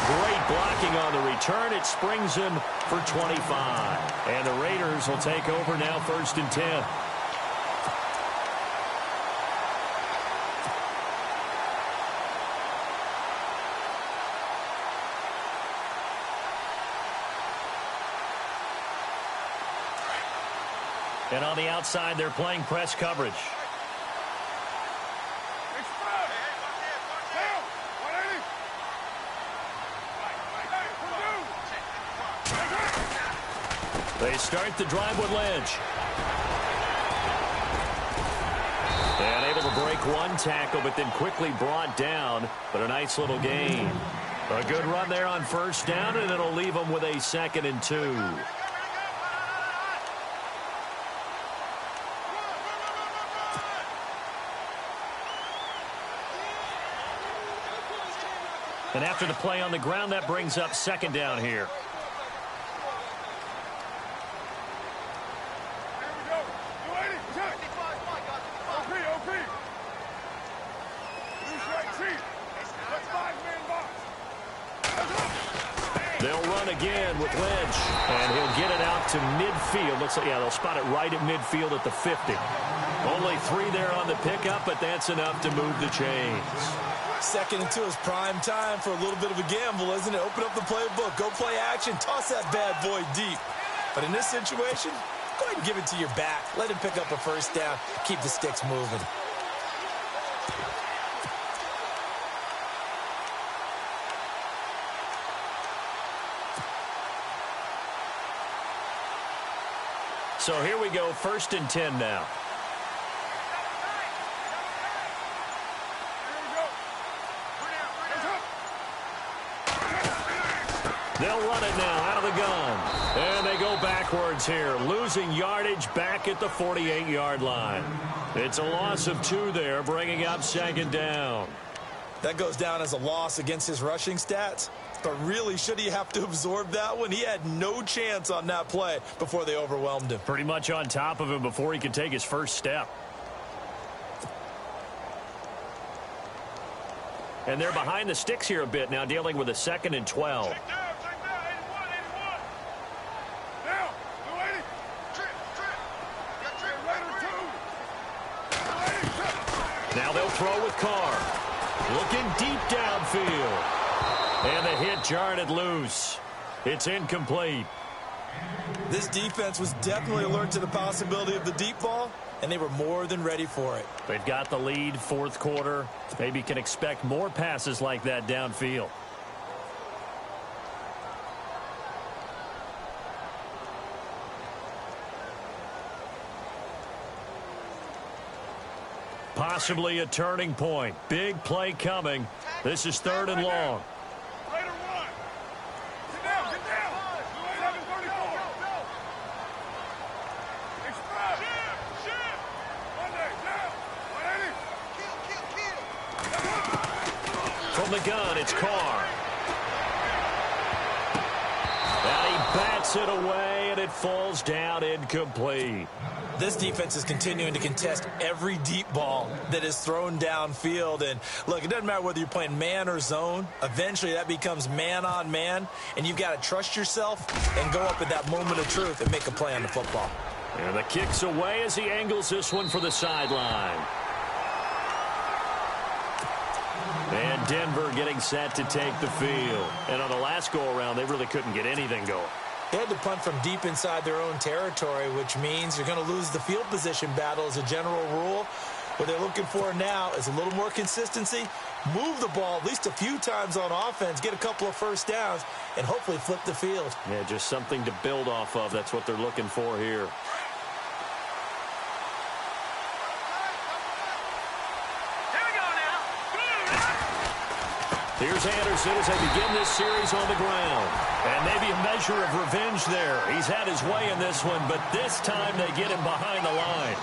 Great blocking on the return. It springs him for 25. And the Raiders will take over now, 1st and 10. And on the outside, they're playing press coverage. They start the drive with Lynch. And able to break one tackle, but then quickly brought down. But a nice little gain. A good run there on 1st down, and it'll leave them with a 2nd and 2. And after the play on the ground, that brings up 2nd down here. They'll run again with Lynch, and he'll get it out to midfield. Looks like, yeah, they'll spot it right at midfield at the 50. Only 3 there on the pickup, but that's enough to move the chains. 2nd and 2 is prime time for a little bit of a gamble, isn't it? Open up the playbook, go play action, toss that bad boy deep. But in this situation, go ahead and give it to your back. Let him pick up a 1st down, keep the sticks moving. So here we go, 1st and 10 now. They'll run it now out of the gun. And they go backwards here, losing yardage back at the 48-yard line. It's a loss of 2 there, bringing up 2nd down. That goes down as a loss against his rushing stats. But really, should he have to absorb that one? He had no chance on that play before they overwhelmed him. Pretty much on top of him before he could take his first step. And they're behind the sticks here a bit now, dealing with a 2nd and 12. Check down, 81. Down, 280. Trip. Now they'll throw with Carr. Looking deep downfield. And the hit jarred it loose. It's incomplete. This defense was definitely alert to the possibility of the deep ball, and they were more than ready for it. They've got the lead, 4th quarter. Maybe can expect more passes like that downfield. Possibly a turning point. Big play coming. This is 3rd and long. Raider 1. Get down. 734. Express. Shift. Monday, down. 180. From the gun, it's Carr. And he bats it away, and it falls down incomplete. This defense is continuing to contest every deep ball that is thrown downfield. And look, it doesn't matter whether you're playing man or zone. Eventually, that becomes man on man. And you've got to trust yourself and go up at that moment of truth and make a play on the football. And the kick's away as he angles this one for the sideline. And Denver getting set to take the field. And on the last go-around, they really couldn't get anything going. They had to punt from deep inside their own territory, which means you're going to lose the field position battle as a general rule. What they're looking for now is a little more consistency, move the ball at least a few times on offense, get a couple of 1st downs, and hopefully flip the field. Yeah, just something to build off of. That's what they're looking for here. Here we go now. Here's Anderson as they begin this series on the ground. And maybe a measure of revenge there. He's had his way in this one, but this time they get him behind the line.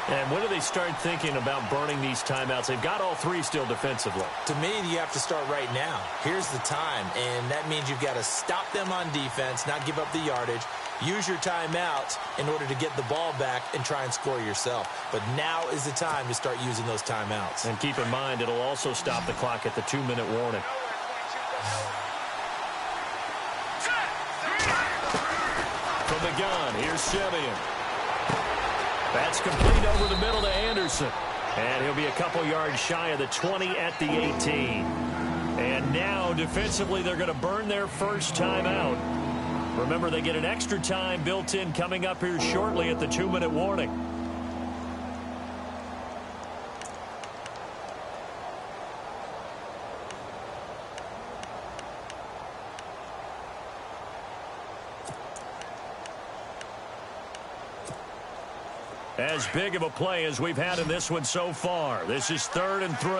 And when do they start thinking about burning these timeouts? They've got all three still defensively. To me, you have to start right now. Here's the time, and that means you've got to stop them on defense, not give up the yardage, use your timeouts in order to get the ball back and try and score yourself. But now is the time to start using those timeouts. And keep in mind, it'll also stop the clock at the 2-minute warning. From the gun, here's Simeon. That's complete over the middle to Anderson. And he'll be a couple yards shy of the 20 at the 18. And now, defensively, they're going to burn their first timeout. Remember, they get an extra time built in coming up here shortly at the 2-minute warning. As big of a play as we've had in this one so far. This is 3rd and 3.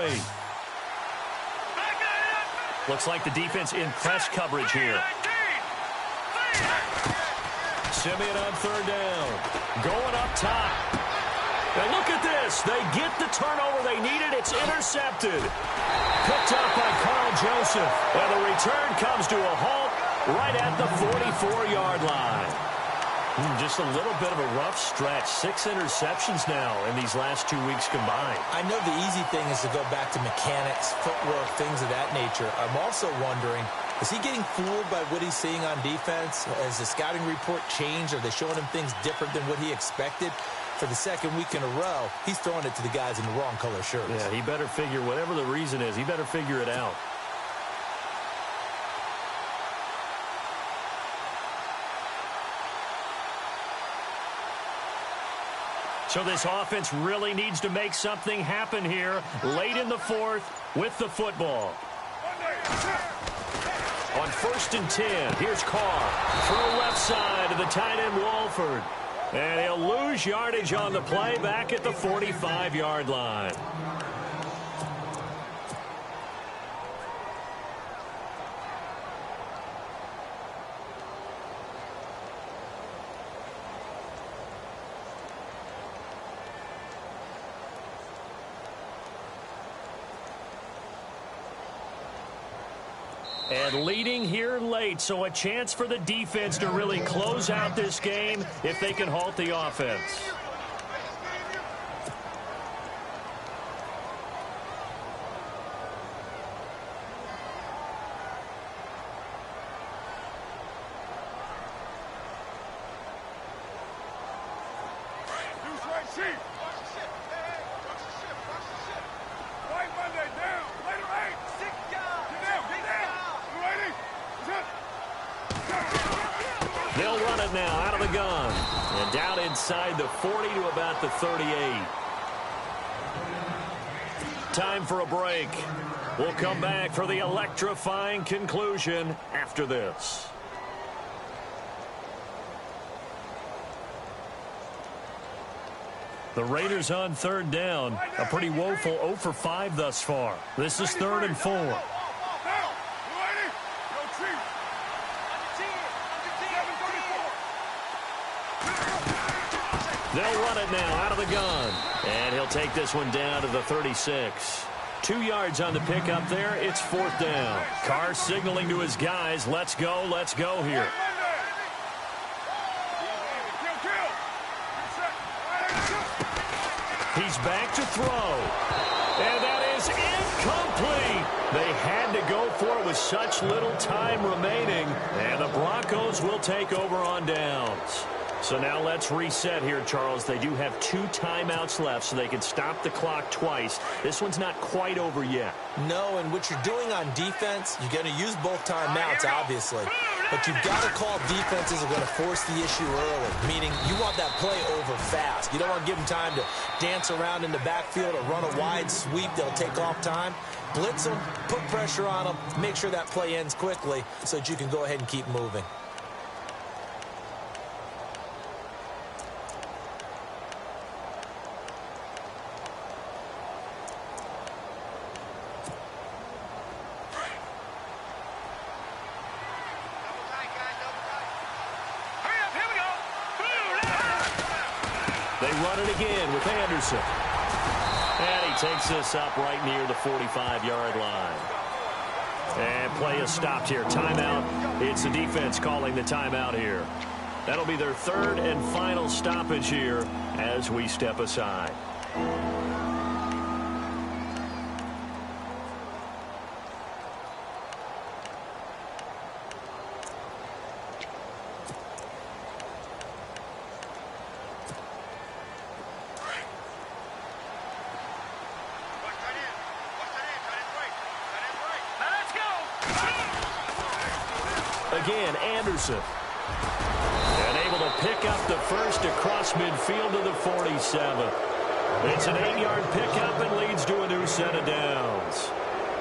Looks like the defense in press coverage here. Simeon on 3rd down. Going up top. And look at this. They get the turnover they needed. It's intercepted. Picked up by Carl Joseph. And the return comes to a halt right at the 44-yard line. Just a little bit of a rough stretch. 6 interceptions now in these last 2 weeks combined. I know the easy thing is to go back to mechanics, footwork, things of that nature. I'm also wondering, is he getting fooled by what he's seeing on defense? Has the scouting report changed? Are they showing him things different than what he expected? For the second week in a row, he's throwing it to the guys in the wrong color shirts. Yeah, he better figure, whatever the reason is, he better figure it out. So this offense really needs to make something happen here late in the 4th with the football. On 1st and 10, here's Carr. Through left side to the tight end Walford. And he'll lose yardage on the play back at the 45-yard line. And leading here late, so a chance for the defense to really close out this game if they can halt the offense. They'll run it now out of the gun. And down inside the 40 to about the 38. Time for a break. We'll come back for the electrifying conclusion after this. The Raiders on 3rd down. A pretty woeful 0 for 5 thus far. This is 3rd and 4. They'll run it now out of the gun. And he'll take this one down to the 36. 2 yards on the pickup there. It's 4th down. Carr signaling to his guys, let's go here. He's back to throw. And that is incomplete. They had to go for it with such little time remaining. And the Broncos will take over on downs. So now let's reset here, Charles. They do have 2 timeouts left, so they can stop the clock twice. This one's not quite over yet. No, and what you're doing on defense, you're going to use both timeouts, obviously. But you've got to call defenses are going to force the issue early, meaning you want that play over fast. You don't want to give them time to dance around in the backfield or run a wide sweep. They'll take off time. Blitz them, put pressure on them, make sure that play ends quickly so that you can go ahead and keep moving. They run it again with Anderson. And he takes this up right near the 45-yard line. And play is stopped here. Timeout. It's the defense calling the timeout here. That'll be their third and final stoppage here as we step aside. Again, Anderson. And able to pick up the first across midfield to the 47. It's an 8-yard pickup and leads to a new set of downs.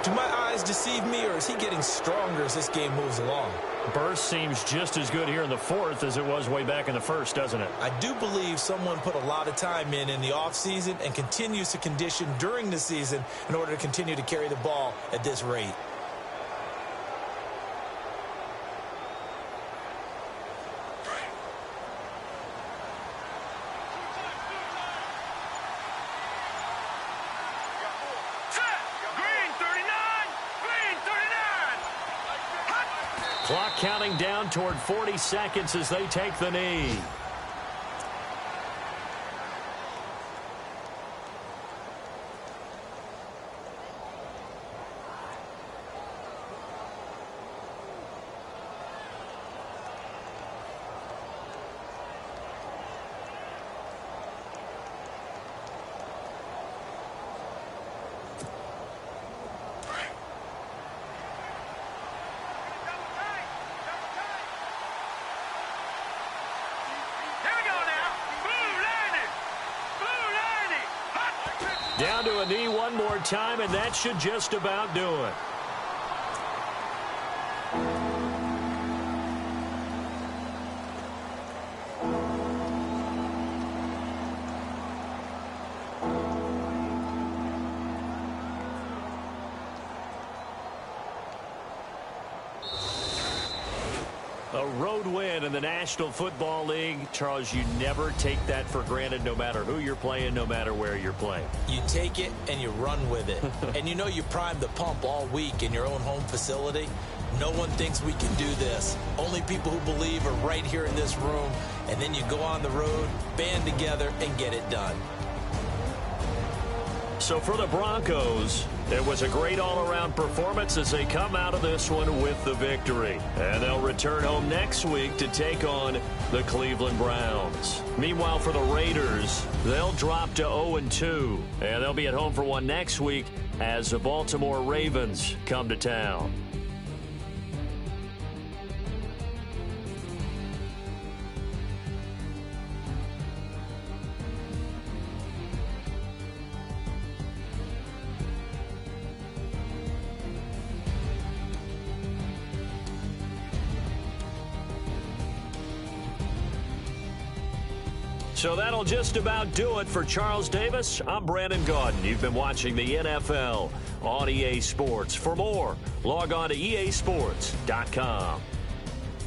Do my eyes deceive me, or is he getting stronger as this game moves along? Burst seems just as good here in the fourth as it was way back in the first, doesn't it? I do believe someone put a lot of time in the offseason and continues to condition during the season in order to continue to carry the ball at this rate. Clock counting down toward 40 seconds as they take the knee. Down to a knee one more time, and that should just about do it. A road win in the National Football League. Charles, you never take that for granted, no matter who you're playing, no matter where you're playing. You take it and you run with it. And you know you primed the pump all week in your own home facility. No one thinks we can do this. Only people who believe are right here in this room. And then you go on the road, band together, and get it done. So for the Broncos, it was a great all-around performance as they come out of this one with the victory. And they'll return home next week to take on the Cleveland Browns. Meanwhile, for the Raiders, they'll drop to 0-2. And they'll be at home for one next week as the Baltimore Ravens come to town. So that'll just about do it for Charles Davis. I'm Brandon Gaudin. You've been watching the NFL on EA Sports. For more, log on to easports.com.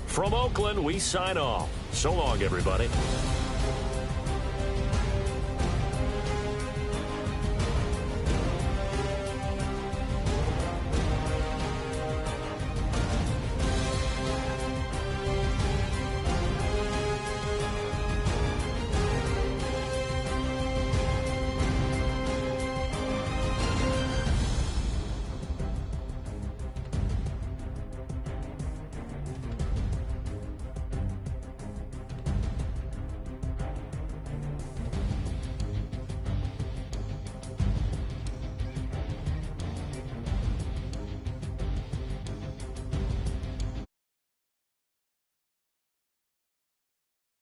From Oakland, we sign off. So long, everybody.